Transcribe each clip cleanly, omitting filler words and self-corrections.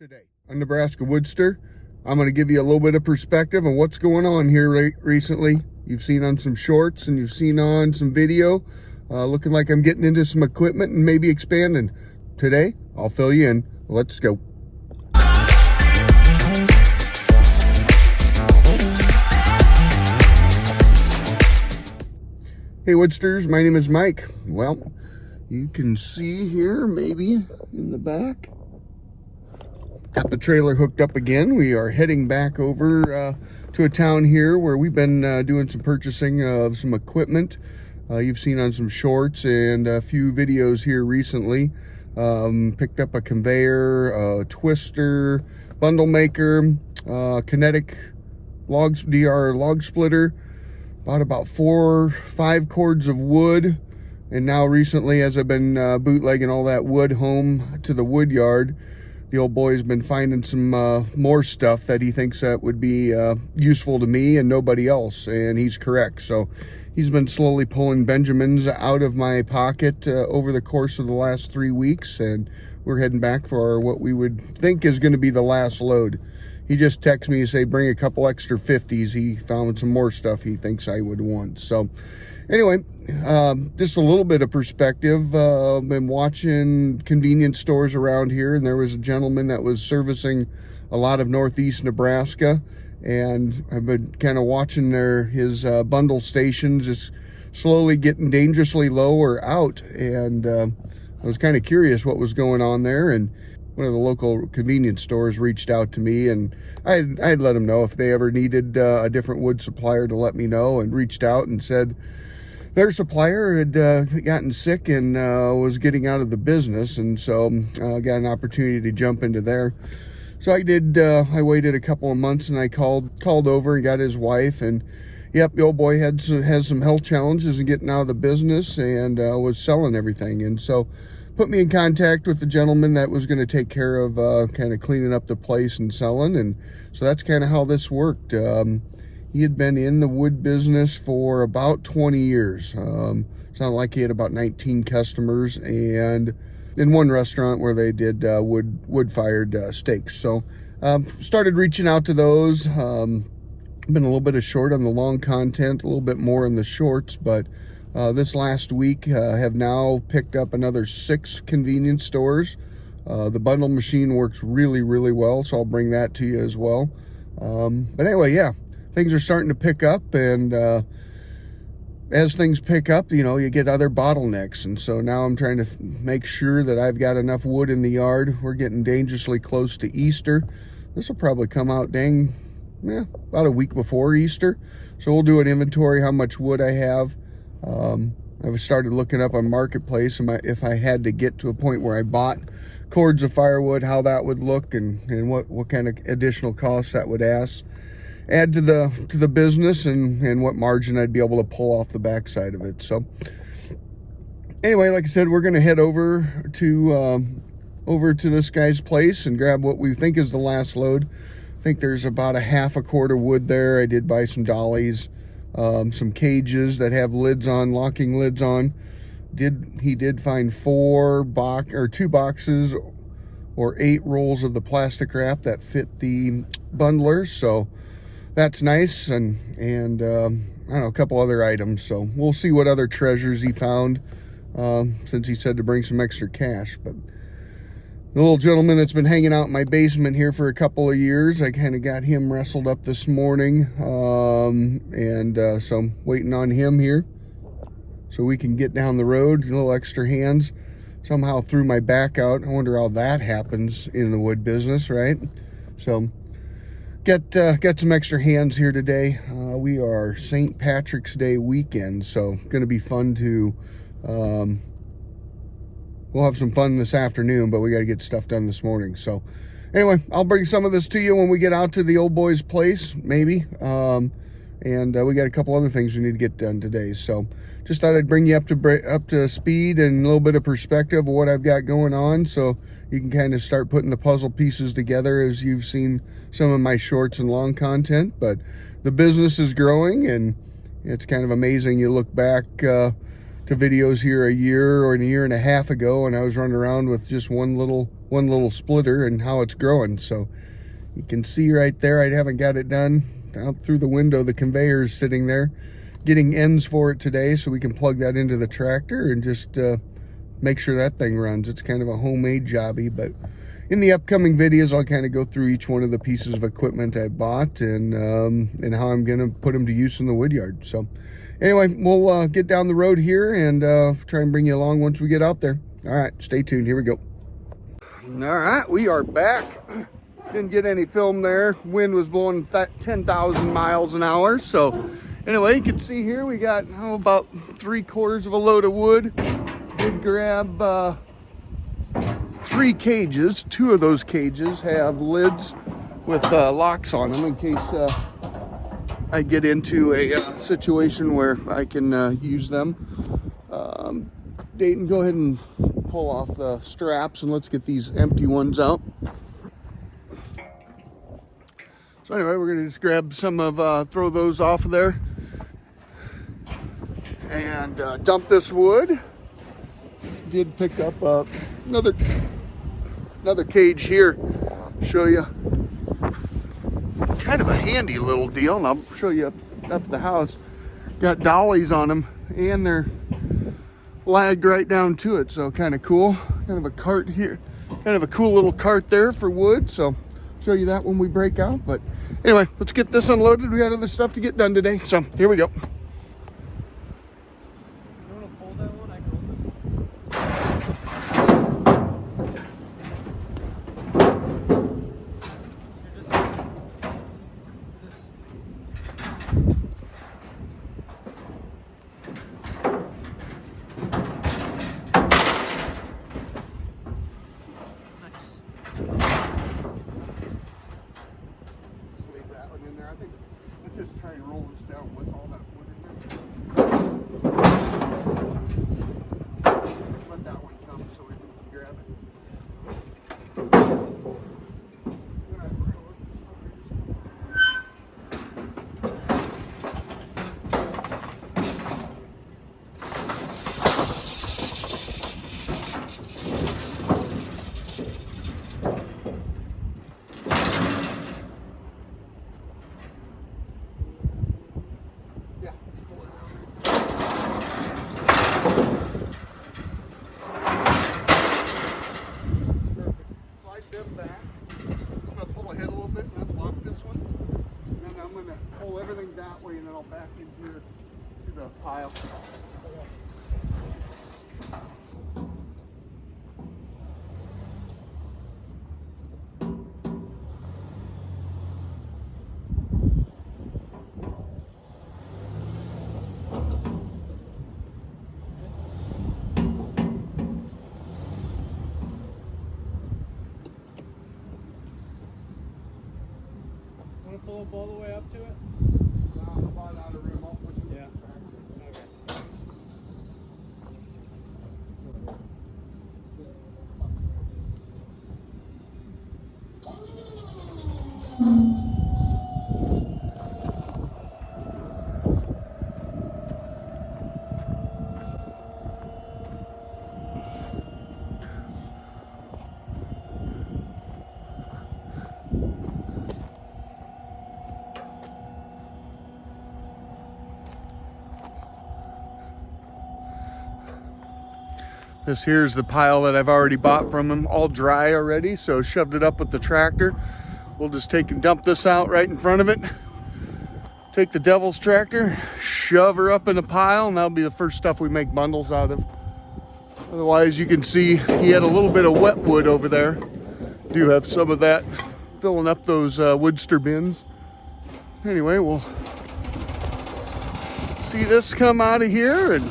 Today on Nebraska WoodSTR, I'm going to give you a little bit of perspective on what's going on here recently. You've seen on some shorts and you've seen on some video, looking like I'm getting into some equipment and maybe expanding. Today, I'll fill you in. Let's go. Hey WoodSTRs, my name is Mike. Well, you can see here maybe in the back, got the trailer hooked up again. We are heading back over to a town here where we've been doing some purchasing of some equipment. You've seen on some shorts and a few videos here recently. Picked up a conveyor, a twister, bundle maker, kinetic DR log splitter, bought about 4 or 5 cords of wood, and now recently, as I've been bootlegging all that wood home to the wood yard, the old boy's been finding some more stuff that he thinks that would be useful to me and nobody else, and he's correct. So he's been slowly pulling Benjamins out of my pocket over the course of the last 3 weeks, and we're heading back for what we would think is going to be the last load. He just texted me to say bring a couple extra 50s. He found some more stuff he thinks I would want. So anyway, just a little bit of perspective. Been watching convenience stores around here, and there was a gentleman that was servicing a lot of northeast Nebraska, and I've been kind of watching his bundle stations just slowly getting dangerously low or out, and I was kind of curious what was going on there. And one of the local convenience stores reached out to me, and I'd let them know if they ever needed a different wood supplier to let me know, and reached out and said their supplier had gotten sick and was getting out of the business, and so I got an opportunity to jump into there. So I did. I waited a couple of months, and I called over and got his wife, and yep, the old boy has some health challenges and getting out of the business, and was selling everything, and so put me in contact with the gentleman that was going to take care of kind of cleaning up the place and selling, and so that's kind of how this worked. He had been in the wood business for about 20 years. Sounded like he had about 19 customers, and in one restaurant where they did wood-fired steaks. So started reaching out to those. Been a little bit short on the long content, a little bit more in the shorts, but this last week have now picked up another 6 convenience stores. The bundle machine works really, really well, so I'll bring that to you as well. But anyway, yeah, things are starting to pick up, and as things pick up, you know, you get other bottlenecks, and so now I'm trying to make sure that I've got enough wood in the yard. We're getting dangerously close to Easter. This will probably come out about a week before Easter, so we'll do an inventory how much wood I have. I've started looking up on Marketplace, and if I had to get to a point where I bought cords of firewood, how that would look, and what kind of additional costs that would add to the business, and what margin I'd be able to pull off the backside of it. So anyway, like I said, we're going to head over to this guy's place and grab what we think is the last load. I think there's about a half a cord of wood there. I did buy some dollies, some cages that have lids on, locking lids on. He did find 2 boxes or 8 rolls of the plastic wrap that fit the bundlers, so that's nice, and I don't know, a couple other items. So we'll see what other treasures he found, since he said to bring some extra cash. But the little gentleman that's been hanging out in my basement here for a couple of years, I kind of got him wrestled up this morning, so I'm waiting on him here so we can get down the road. A little extra hands. Somehow threw my back out. I wonder how that happens in the wood business, right? So got some extra hands here today. We are St. Patrick's Day weekend, so going to be fun to we'll have some fun this afternoon, but we got to get stuff done this morning. So anyway, I'll bring some of this to you when we get out to the old boy's place, maybe. And we got a couple other things we need to get done today. So just thought I'd bring you up to speed and a little bit of perspective of what I've got going on, so you can kind of start putting the puzzle pieces together as you've seen some of my shorts and long content. But the business is growing, and it's kind of amazing. You look back to videos here a year or a year and a half ago, and I was running around with just one little one little splitter and how it's growing. So you can see right there, I haven't got it done. Out through the window, the conveyor is sitting there, getting ends for it today so we can plug that into the tractor and just make sure that thing runs. It's kind of a homemade jobby, but in the upcoming videos, I'll kind of go through each one of the pieces of equipment I bought and how I'm going to put them to use in the wood yard. So anyway, we'll get down the road here and try and bring you along once we get out there. All right, stay tuned. Here we go. All right, we are back. Didn't get any film there. Wind was blowing 10,000 miles an hour. So anyway, you can see here we got about 3/4 of a load of wood. Did grab 3 cages. 2 of those cages have lids with locks on them in case I get into a situation where I can use them. Dayton, go ahead and pull off the straps and let's get these empty ones out. So anyway, we're gonna just grab some of, throw those off of there and dump this wood. Did pick up another cage here. Show you. Kind of a handy little deal, and I'll show you up the house. Got dollies on them, and they're lagged right down to it, so kind of cool. Kind of a cart here, kind of a cool little cart there for wood. So show you that when we break out. But anyway, let's get this unloaded. We got other stuff to get done today, so here we go. Just try and roll this down with all that wood in there. Let that one come so we can grab it. That way, and then I'll back in here to the pile. Want to pull up all the way up to it? Out of room, I'll push it. Yeah. Okay. This here's the pile that I've already bought from him, all dry already, so shoved it up with the tractor. We'll just take and dump this out right in front of it. Take the devil's tractor, shove her up in a pile, and that'll be the first stuff we make bundles out of. Otherwise, you can see he had a little bit of wet wood over there. Do have some of that filling up those WoodSTR bins. Anyway, we'll see this come out of here and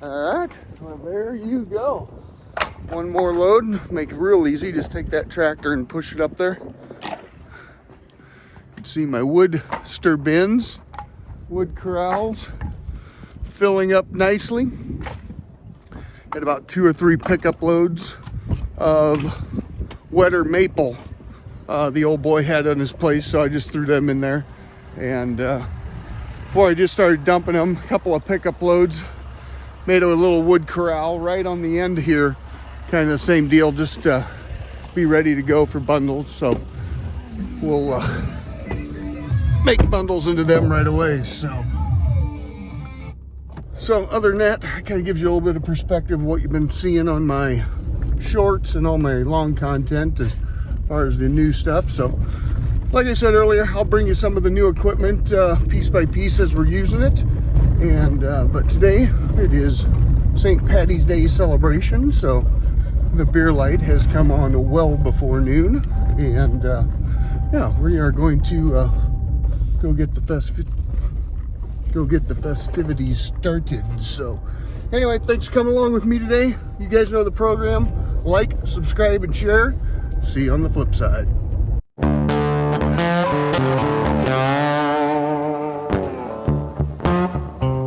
All right, well, there you go. One more load, make it real easy. Just take that tractor and push it up there. You can see my WoodSTR bins, wood corrals, filling up nicely. Got about 2 or 3 pickup loads of wetter maple the old boy had on his place, so I just threw them in there. And before I just started dumping them, a couple of pickup loads, made a little wood corral right on the end here, kind of the same deal, just be ready to go for bundles. So we'll make bundles into them right away. So other than that, it kind of gives you a little bit of perspective of what you've been seeing on my shorts and all my long content as far as the new stuff. So like I said earlier, I'll bring you some of the new equipment piece by piece as we're using it. And but today it is St. Patty's Day celebration, so the beer light has come on well before noon. And yeah, we are going to go get the festivities started. So anyway, thanks for coming along with me today. You guys know the program. Like, subscribe, and share. See you on the flip side.